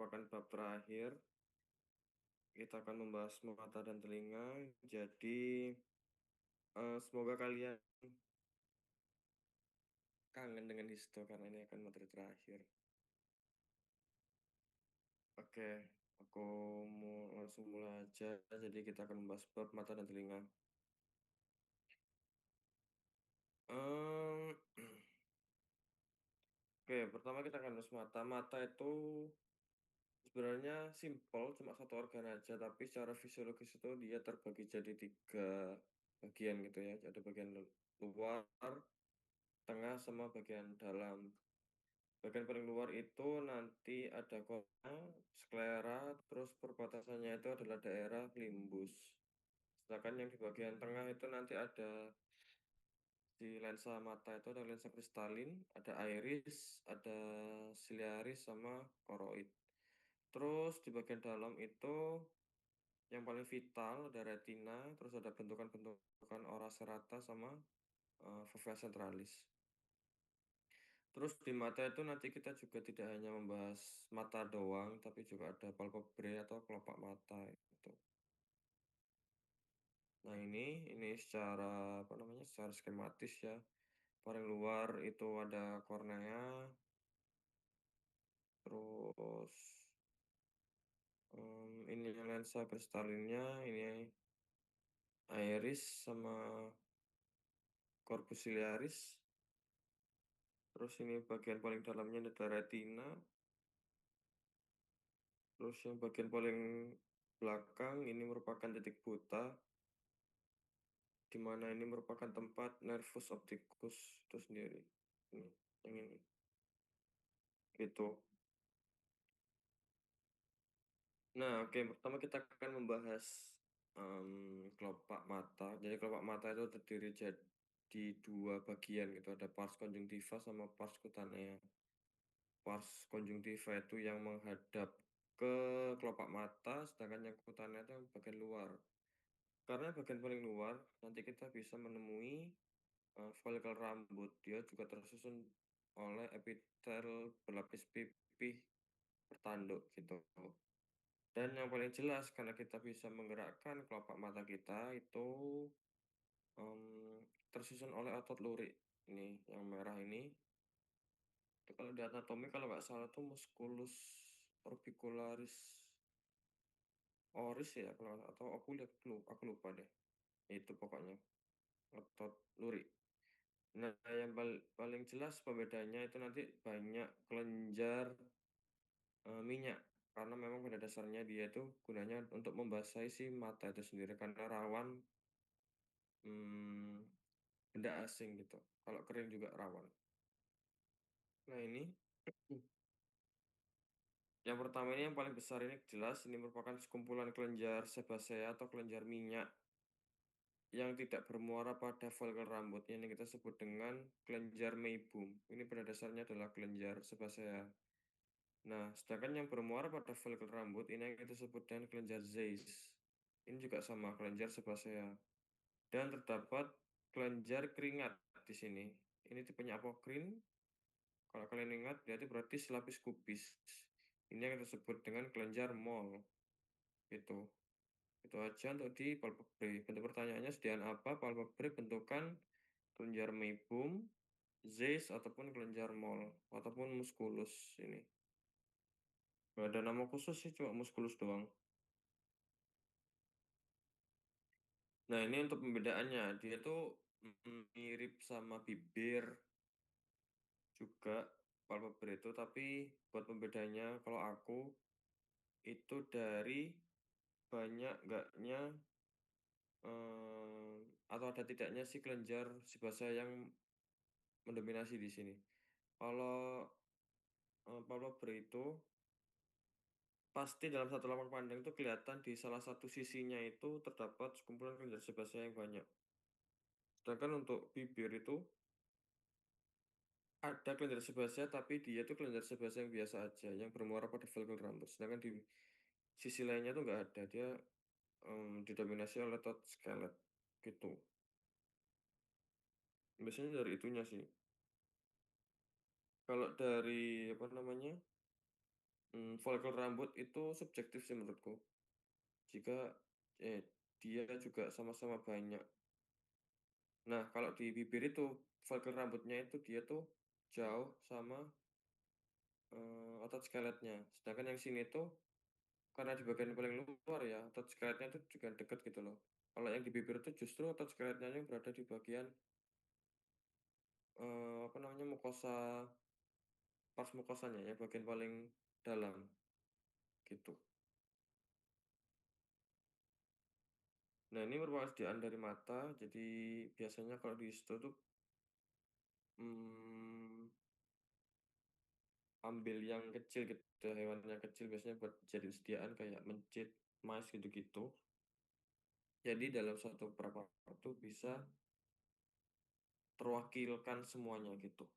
merupakan bab terakhir. Kita akan membahas mata dan telinga. Jadi, semoga kalian kangen dengan histo karena ini akan materi terakhir. Oke, aku mau langsung mulai aja. Jadi kita akan membahas bab mata dan telinga. Em, Oke, pertama kita akan bahas mata. Mata itu sebenarnya simple, cuma satu organ aja, tapi secara fisiologis itu dia terbagi jadi 3 bagian gitu ya. Ada bagian luar, tengah, sama bagian dalam. Bagian paling luar itu nanti ada kornea, sklera, terus perbatasannya itu adalah daerah limbus. Sedangkan yang di bagian tengah itu nanti ada di lensa mata itu ada lensa kristalin, ada iris, ada siliaris, sama koroid. Terus di bagian dalam itu yang paling vital ada retina, terus ada bentukan-bentukan ora serata sama fovea centralis. Terus di mata itu nanti kita juga tidak hanya membahas mata doang, tapi juga ada palpebrae atau kelopak mata itu. Nah ini secara apa namanya, secara skematis ya. Paling luar itu ada kornea, terus ini lensa kristalinnya, ini iris sama corpus ciliaris. Terus ini bagian paling dalamnya ada retina. Terus yang bagian paling belakang ini merupakan titik buta, di mana ini merupakan tempat nervus opticus itu sendiri. Ini, yang ini. Itu. Nah, oke, pertama kita akan membahas kelopak mata. Jadi kelopak mata itu terdiri jadi 2 bagian gitu. Ada pars conjunctiva sama pars cutanea. Pars conjunctiva itu yang menghadap ke kelopak mata, sedangkan yang cutanea itu yang bagian luar. Karena bagian paling luar, nanti kita bisa menemui folikel rambut. Dia juga tersusun oleh epitel berlapis pipih bertanduk gitu. Dan yang paling jelas karena kita bisa menggerakkan kelopak mata kita itu tersusun oleh otot lurik. Ini yang merah ini. Itu kalau di anatomi kalau nggak salah tuh musculus orbicularis oris ya kalau atau aku lupa deh. Itu pokoknya otot lurik. Nah, yang paling jelas pembedanya itu nanti banyak kelenjar minyak, karena memang pada dasarnya dia itu gunanya untuk membasahi si mata itu sendiri karena rawan hmm, benda asing gitu. Kalau kering juga rawan. Nah ini yang pertama ini yang paling besar ini jelas ini merupakan sekumpulan kelenjar sebasea atau kelenjar minyak yang tidak bermuara pada folikel rambut yang kita sebut dengan kelenjar meibum. Ini pada dasarnya adalah kelenjar sebasea. Nah, sedangkan yang bermuara pada folikel rambut ini yang kita sebut dengan kelenjar Zeiss. Ini juga sama kelenjar sebasea. Dan terdapat kelenjar keringat di sini. Ini tipenya apokrin. Kalau kalian ingat, berarti selapis kubis. Ini yang kita sebut dengan kelenjar mole. Itu. Itu aja untuk di palpebrae. Bentuk pertanyaannya sediaan apa? Palpebrae bentukan kelenjar meibum, Zeiss ataupun kelenjar mole ataupun musculus ini. Gak ada nama khusus sih, cuma musculus doang. Nah, ini untuk pembedaannya. Dia tuh mirip sama bibir juga palpebrae itu, tapi buat pembedanya kalau aku itu dari banyak enggaknya eh, atau ada tidaknya si kelenjar si basa yang mendominasi di sini. Kalau palpebrae itu pasti dalam satu lapak pandang itu kelihatan di salah satu sisinya itu terdapat sekumpulan kelenjar sebasea yang banyak. Sedangkan untuk bibir itu ada kelenjar sebasea, tapi dia tuh kelenjar sebasea yang biasa aja, yang bermuara pada folikel rambut. Sedangkan di sisi lainnya tuh nggak ada, dia didominasi oleh otot skelet gitu. Biasanya dari itunya sih. Kalau dari apa namanya Follicle rambut itu subjektif sih menurutku. Jika dia juga sama-sama banyak. Nah, kalau di bibir itu follicle rambutnya itu dia tuh jauh sama otot skeletnya. Sedangkan yang sini tuh karena di bagian paling luar ya, otot skeletnya itu juga deket gitu loh. Kalau yang di bibir itu justru otot skeletnya yang berada di bagian apa namanya mukosa, pars mukosanya ya, bagian paling dalam gitu. Nah, ini merupakan sediaan dari mata, jadi biasanya kalau di situ tuh hmm, ambil yang kecil gitu, hewan yang kecil biasanya buat jadi sediaan kayak mencit, mais gitu-gitu. Jadi dalam satu perangkat itu bisa terwakilkan semuanya gitu.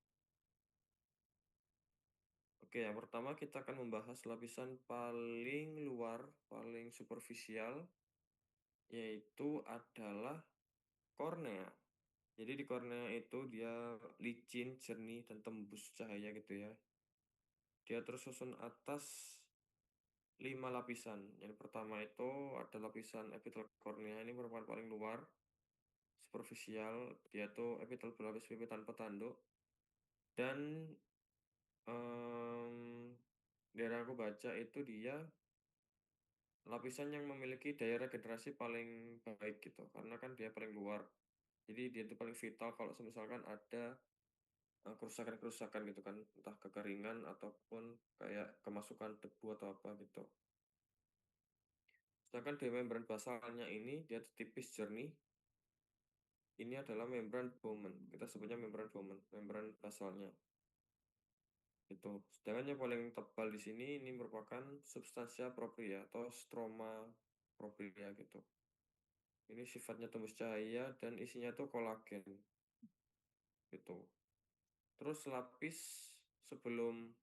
Oke, yang pertama kita akan membahas lapisan paling luar, paling superficial, yaitu adalah kornea. Jadi di kornea itu dia licin, jernih, dan tembus cahaya gitu ya. Dia tersusun atas 5 lapisan. Yang pertama itu ada lapisan epitel kornea, ini merupakan paling luar, superficial. Dia tuh epitel berlapis pipih tanpa tanduk. Dan dari yang aku baca itu dia lapisan yang memiliki daya regenerasi paling baik gitu. Karena kan dia paling luar. Jadi dia itu paling vital kalau misalkan ada kerusakan-kerusakan gitu kan, entah kekeringan ataupun kayak kemasukan debu atau apa gitu. Sedangkan di membran basalnya ini dia tipis jernih. Ini adalah membran Bowman. Kita sebutnya membran Bowman, membran basalnya. Itu. Sedangkan yang paling tebal di sini ini merupakan substansia propria atau stroma propria gitu. Ini sifatnya tembus cahaya dan isinya tuh kolagen gitu. Terus lapis sebelum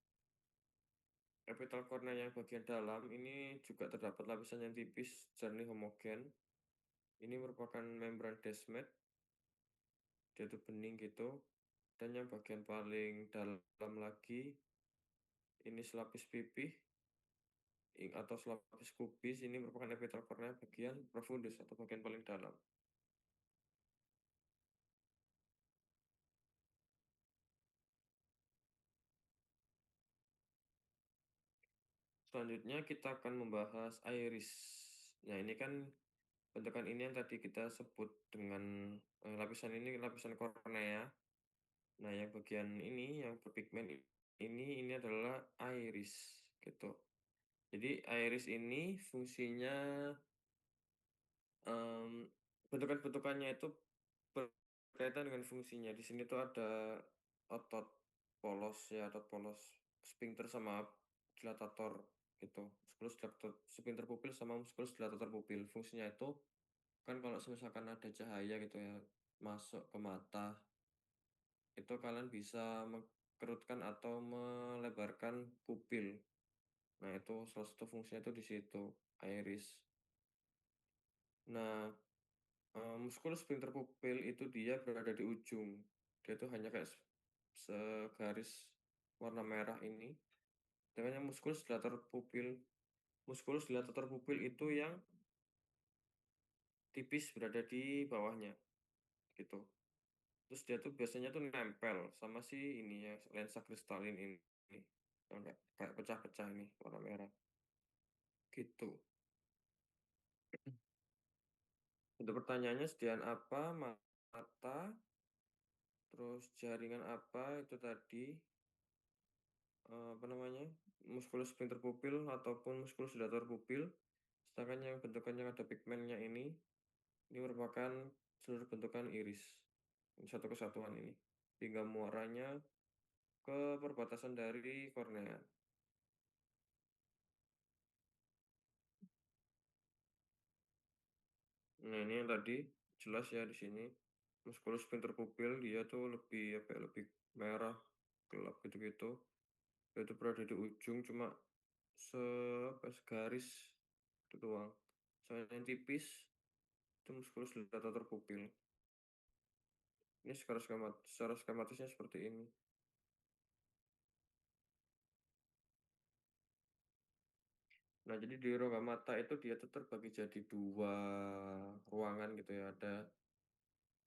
epitel kornea yang bagian dalam ini juga terdapat lapisan yang tipis, jernih, homogen. Ini merupakan membran Descemet, dia itu bening gitu. Dan yang bagian paling dalam lagi, ini selapis pipih atau selapis kubis, ini merupakan epitel kornea bagian profundus atau bagian paling dalam. Selanjutnya kita akan membahas iris. Nah, ini kan bentukan ini yang tadi kita sebut dengan lapisan ini lapisan kornea. Nah, yang bagian ini yang berpigmen ini adalah iris gitu. Jadi iris ini fungsinya bentukan-bentukannya itu berkaitan dengan fungsinya. Di sini tuh ada otot polos ya, otot polos sphincter sama dilatator gitu. Muskulus dilatator sphincter pupil sama muskulus dilatator pupil. Fungsinya itu kan kalau misalkan ada cahaya gitu ya masuk ke mata, itu kalian bisa mengkerutkan atau melebarkan pupil. Nah, itu salah satu fungsinya itu di situ, iris. Nah, muskulus sphincter pupil itu dia berada di ujung. Dia itu hanya kayak segaris warna merah ini. Dengan yang muskulus dilatator pupil itu yang tipis berada di bawahnya gitu. Terus dia tuh biasanya tuh nempel sama si ini ya lensa kristalin ini yang kayak pecah-pecah ini warna merah gitu. Untuk pertanyaannya sediaan apa mata, terus jaringan apa itu tadi apa namanya muskulus sphincter pupil ataupun muskulus dilator pupil. Sedangkan yang bentukannya ada pigmennya ini merupakan seluruh bentukan iris satu kesatuan ini hingga muaranya ke perbatasan dari kornea. Nah, ini yang tadi jelas ya di sini. Musculus sphincter pupil dia tuh lebih apa ya, lebih merah gelap gitu-gitu. Dia itu berada di ujung cuma se apa, segaris itu doang. Soalnya yang tipis itu musculus dilatator pupil. Ini secara skematisnya seperti ini. Nah, jadi di rongga mata itu dia tuh terbagi jadi dua ruangan gitu ya. Ada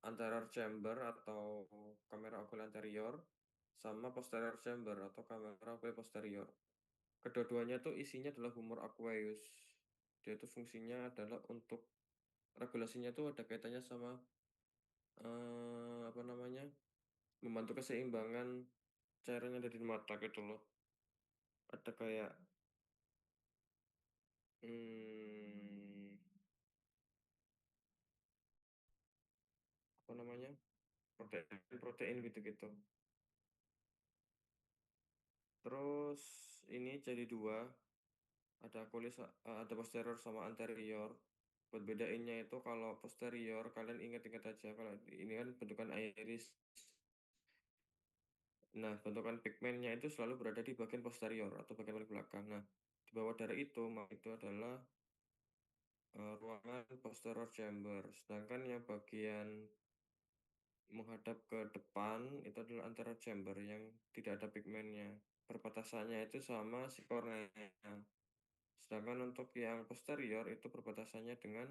anterior chamber atau kamera ocular anterior sama posterior chamber atau kamera ocular posterior. Kedua-duanya tuh isinya adalah humor aqueous. Dia itu fungsinya adalah untuk regulasinya tuh ada kaitannya sama apa namanya? Membantu keseimbangan cairan yang ada di mata gitu loh. Ada kayak hmm, apa namanya? Protein gitu-gitu. Terus ini jadi dua, ada kulis, ada posterior sama anterior. Buat bedainnya itu kalau posterior kalian ingat-ingat aja kalau ini kan bentukan iris. Nah, bentukan pigmennya itu selalu berada di bagian posterior atau bagian paling belakang. Nah, di bawah dari itu, maka itu adalah ruangan posterior chamber. Sedangkan yang bagian menghadap ke depan itu adalah anterior chamber yang tidak ada pigmennya. Perbatasannya itu sama si kornea. Sedangkan untuk yang posterior itu perbatasannya dengan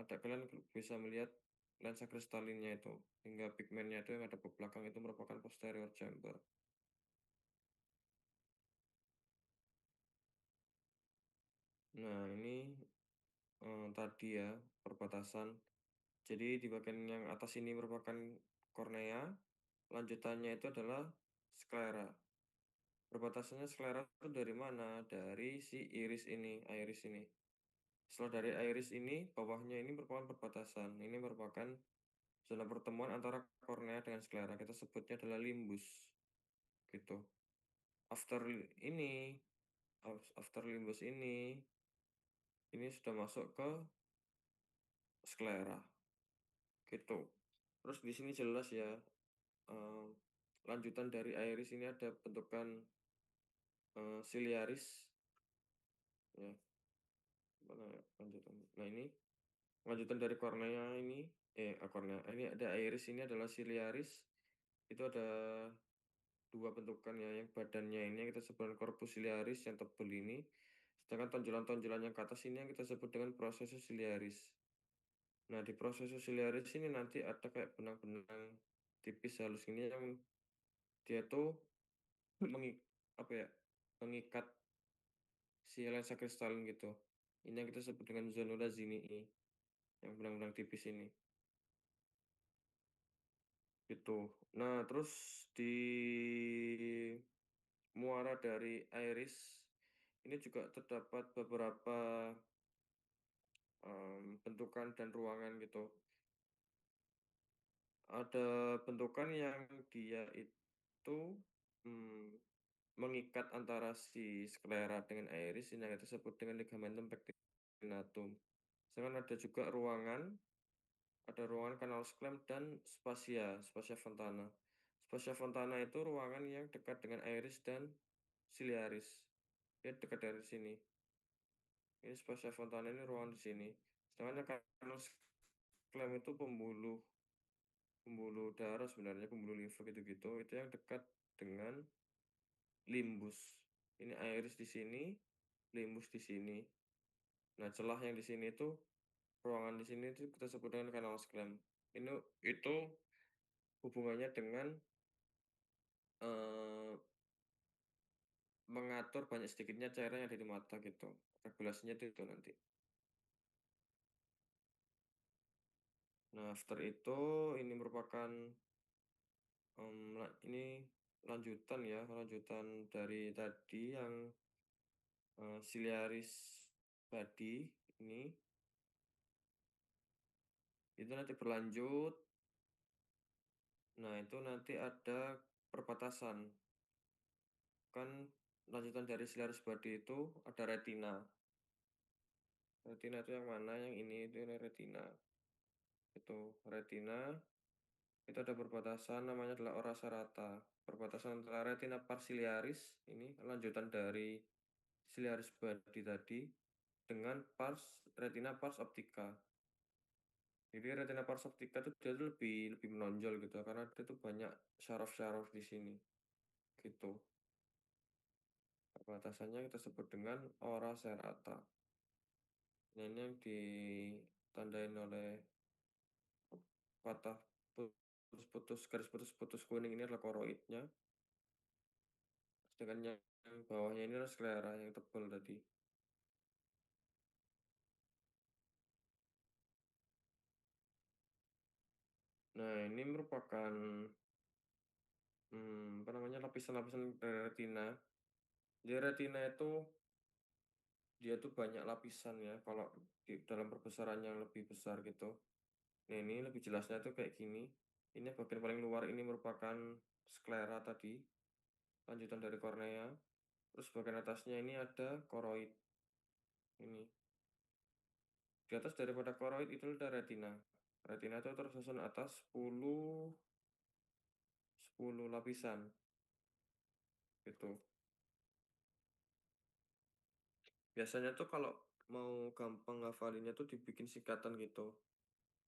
ada kalian bisa melihat lensa kristalinnya itu hingga pigmennya itu yang ada ke belakang itu merupakan posterior chamber. Nah, ini tadi ya perbatasan. Jadi di bagian yang atas ini merupakan kornea, lanjutannya itu adalah sklera. Perbatasannya sklera itu dari mana? Dari si iris ini, iris ini. Setelah dari iris ini, bawahnya ini merupakan perbatasan. Ini merupakan zona pertemuan antara kornea dengan sklera. Kita sebutnya adalah limbus, gitu. After ini, after limbus ini sudah masuk ke sklera, gitu. Terus di sini jelas ya, eh, lanjutan dari iris ini ada bentukan siliaris, ya. Mana lanjutan? Nah ini lanjutan dari kornea ini, kornea. Ini ada iris ini adalah siliaris. Itu ada dua bentukan ya, yang badannya ini yang kita sebut dengan corpus ciliaris yang tebal ini. Sedangkan tonjolan-tonjolan yang ke atas ini yang kita sebut dengan processus ciliaris. Nah, di processus ciliaris ini nanti ada kayak benang-benang tipis halus ini yang dia tuh apa ya, mengikat si lensa kristalin gitu. Ini yang kita sebut dengan zona zinii, yang benang-benang tipis ini. Gitu. Nah, terus di muara dari iris ini juga terdapat beberapa bentukan dan ruangan gitu. Ada bentukan yang dia itu hmm, mengikat antara si sklera dengan iris ini yang kita sebut dengan ligamentum pectinatum. Sedangkan ada ruangan canal sclem dan spasia fontana. Spasia fontana itu ruangan yang dekat dengan iris dan ciliaris. Dia dekat dari sini. Ini spasia fontana ini ruangan di sini. Sedangkan canal sclem itu pembuluh pembuluh darah sebenarnya, pembuluh limfa gitu-gitu, itu yang dekat dengan limbus. Ini iris di sini, limbus di sini. Nah, celah yang di sini itu, ruangan di sini itu kita sebut dengan canal sclem. Itu hubungannya dengan eh, mengatur banyak sedikitnya cairan yang ada di mata gitu. Regulasinya itu nanti. Nah, after itu ini merupakan ini lanjutan ya, lanjutan dari tadi yang ciliaris body ini itu nanti berlanjut. Nah, itu nanti ada perbatasan. Kan lanjutan dari ciliaris body itu ada retina. Retina itu yang mana? Yang ini retina. Itu retina itu ada perbatasan namanya adalah ora serrata. Perbatasan antara retina pars ciliaris ini lanjutan dari ciliaris body tadi dengan retina pars optica. Jadi retina pars optica itu dia tuh lebih menonjol gitu karena dia tuh banyak syaraf-syaraf di sini gitu. Batasannya kita sebut dengan ora serrata. Nah, ini yang ditandain oleh patah putus-putus, garis putus-putus kuning ini adalah koroidnya. Sedangkan yang bawahnya ini adalah sklera yang tebal tadi. Nah, ini merupakan apa namanya, lapisan-lapisan dari retina. Jadi retina itu dia tuh banyak lapisan ya, kalau di dalam perbesaran yang lebih besar gitu. Nah, ini lebih jelasnya tuh kayak gini. Ini bagian paling luar ini merupakan sklera tadi, lanjutan dari kornea. Terus bagian atasnya ini ada koroid. Ini. Di atas daripada koroid itu ada retina. Retina itu tersusun atas 10 lapisan. Gitu. Biasanya tuh kalau mau gampang ngafalinnya tuh dibikin singkatan gitu.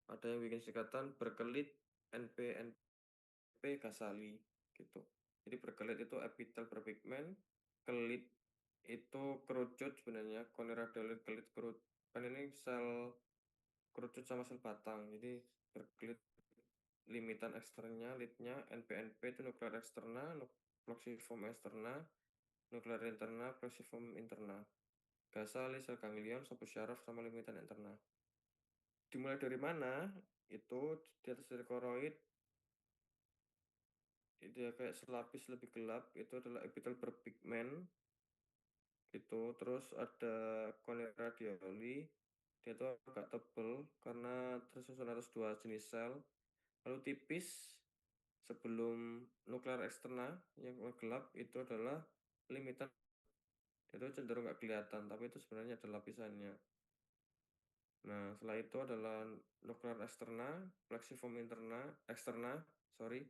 Ada yang bikin singkatan berkelit NP NP Gasali gitu. Jadi berkelit itu epitel berpigmen, kelit itu kerucut sebenarnya, koneradiolit kelit kerucut. Kan ini sel kerucut sama sel batang. Jadi berkelit limitan eksternnya, litnya, NP-NP itu nuklear eksterna, plexiform eksterna, nuklear interna, plexiform interna. Gasali, sel ganglion, sabuk syaraf, sama limitan interna. Dimulai dari mana? Itu di atas dari koroid, dia kayak selapis lebih gelap, itu adalah epitel berpigmen, gitu. Terus ada cornea radioli, dia itu agak tebal karena tersusun atas 2 jenis sel. Lalu tipis sebelum nuklear eksterna yang gelap itu adalah limitan, itu cenderung nggak kelihatan, tapi itu sebenarnya ada lapisannya. Nah, setelah itu adalah nuklear eksterna, plexiform interna, eksterna, sorry,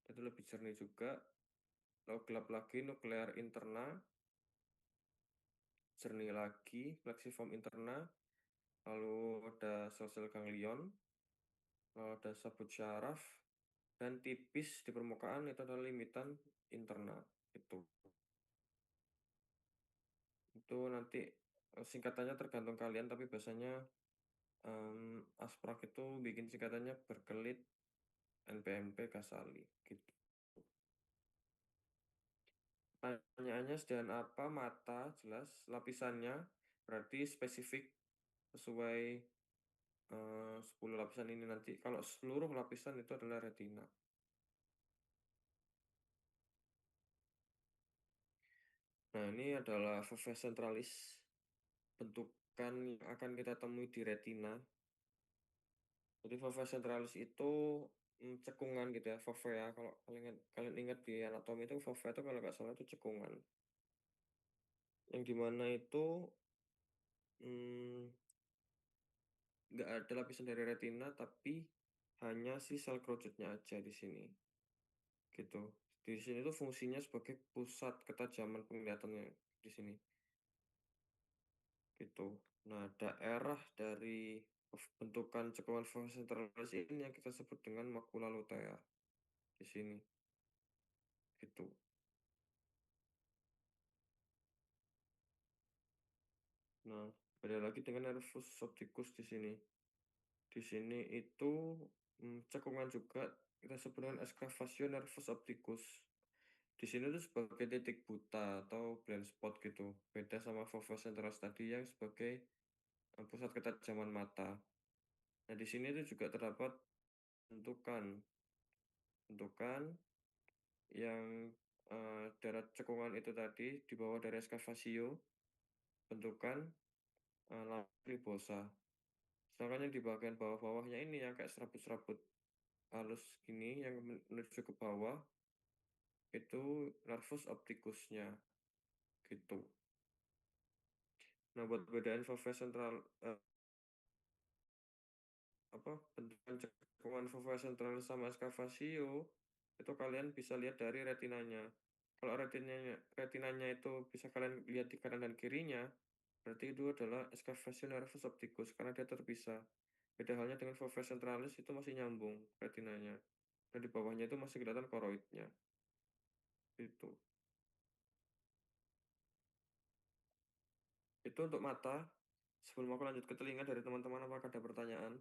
itu lebih jernih juga. Lalu gelap lagi nuklear interna, jernih lagi, plexiform interna, lalu ada sel-sel ganglion, lalu ada sabut syaraf, dan tipis di permukaan itu adalah limitan interna. Itu nanti singkatannya tergantung kalian, tapi biasanya Asprak itu bikin singkatannya berkelit NPMP Kasali gitu. Pertanyaannya sedang apa mata, jelas lapisannya berarti spesifik sesuai 10 lapisan ini. Nanti kalau seluruh lapisan itu adalah retina. Nah, ini adalah fovea centralis, bentukan yang akan kita temui di retina. Jadi fovea centralis itu cekungan gitu ya, fovea. Kalau kalian ingat di anatomi itu fovea itu kalau nggak salah itu cekungan. Yang dimana itu nggak ada lapisan dari retina, tapi hanya si sel kerucutnya aja di sini. Gitu. Di sini tuh fungsinya sebagai pusat ketajaman penglihatannya di sini. Gitu. Nah, daerah dari bentukan cekungan fovea centralis ini yang kita sebut dengan makula lutea di sini. Gitu. Nah, beda lagi dengan nervus opticus di sini. Di sini itu cekungan juga kita sebut dengan excavation nervus opticus. Di sini tuh sebagai titik buta atau blind spot gitu. Beda sama fovea centralis tadi yang sebagai pusat ketajaman mata. Nah, di sini tuh juga terdapat bentukan yang daerah cekungan itu tadi di bawah dari excavation bentukan lacrimosa. Sedangkan yang di bagian bawah-bawahnya ini yang kayak serabut-serabut halus gini yang menuju ke bawah itu nervus opticusnya gitu. Nah, buat bedaan fovea central bentukan cekungan fovea centralis sama excavation itu kalian bisa lihat dari retinanya. Kalau retinanya itu bisa kalian lihat di kanan dan kirinya, berarti itu adalah excavation nervus opticus karena dia terpisah. Beda halnya dengan fovea centralis itu masih nyambung retinanya. Dan di bawahnya itu masih kelihatan koroidnya. Itu. Itu untuk mata. Sebelum aku lanjut ke telinga dari teman-teman, apakah ada pertanyaan?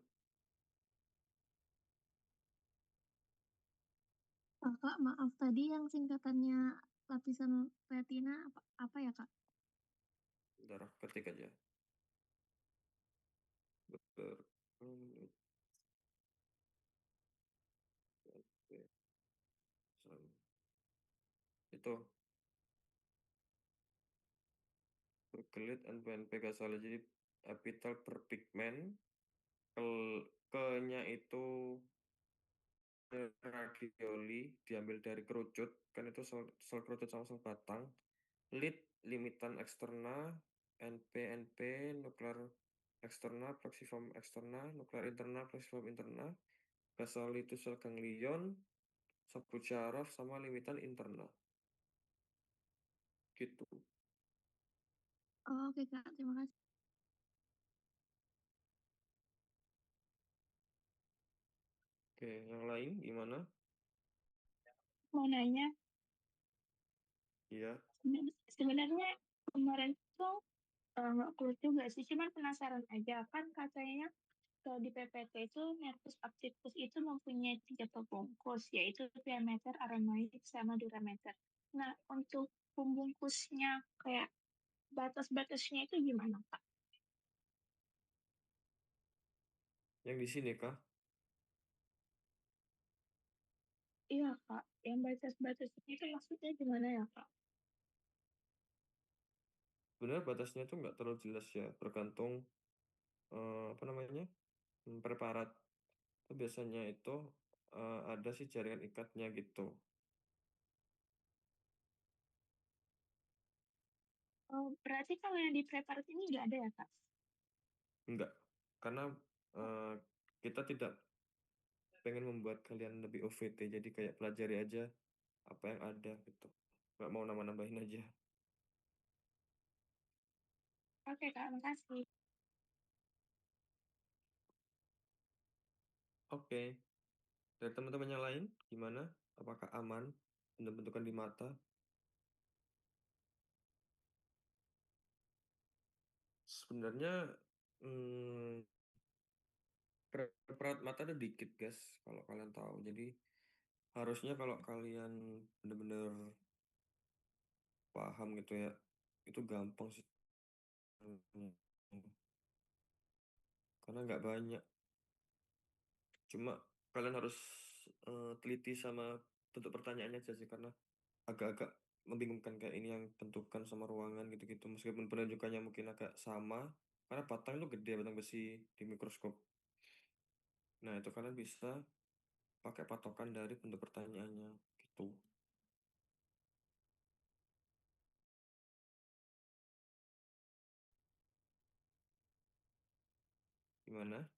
Kak, maaf tadi yang singkatannya lapisan retina apa ya, Kak? Darah ketik aja. Ber itu berkelit NPNP gak salah, jadi epitel berpigmen, ke-nya itu radioli diambil dari kerucut, kan itu sel kerucut sama sel batang. Lead limitan eksterna, NP nuklear eksterna, plexiform eksterna, nuklear interna, plexiform interna, basal itu sel ganglion, sabut syaraf sama limitan interna. Gitu. Oh, oke, Kak. Terima kasih. Oke, yang lain gimana? Mau nanya, Iya. sebenarnya kemarin tuh nggak kulit juga sih, cuman penasaran aja kan katanya kalau di PPT itu nervus opticus itu mempunyai 3 pembungkus, yaitu diameter, aromatik, sama durameter. Nah, untuk pembungkusnya kayak batas-batasnya itu gimana, Kak? Yang di sini kah? Iya, Kak. Yang batas-batasnya itu maksudnya gimana ya, Kak? Sebenarnya batasnya itu nggak terlalu jelas ya, bergantung apa namanya preparat. Itu biasanya itu ada sih jaringan ikatnya gitu. Oh, berarti kalau yang di preparat ini nggak ada ya, Kak? Enggak, karena eh, kita tidak pengen membuat kalian lebih OVT, jadi kayak pelajari aja apa yang ada gitu. Nggak mau nambah-nambahin aja. Oke, Kak. Makasih. Oke, dari teman-teman yang lain gimana? Apakah aman bentuk-bentukan di mata? Sebenarnya hmm, preparat mata ada dikit guys, kalau kalian tahu. Jadi harusnya kalau kalian bener-bener paham gitu ya, itu gampang sih. Karena nggak banyak. Cuma kalian harus teliti sama bentuk pertanyaannya aja sih, karena agak-agak membingungkan kayak ini yang bentukan sama ruangan gitu-gitu. Meskipun penunjukannya mungkin agak sama, karena batang itu gede, batang besi di mikroskop. Nah, itu kalian bisa pakai patokan dari bentuk pertanyaannya gitu. Gimana?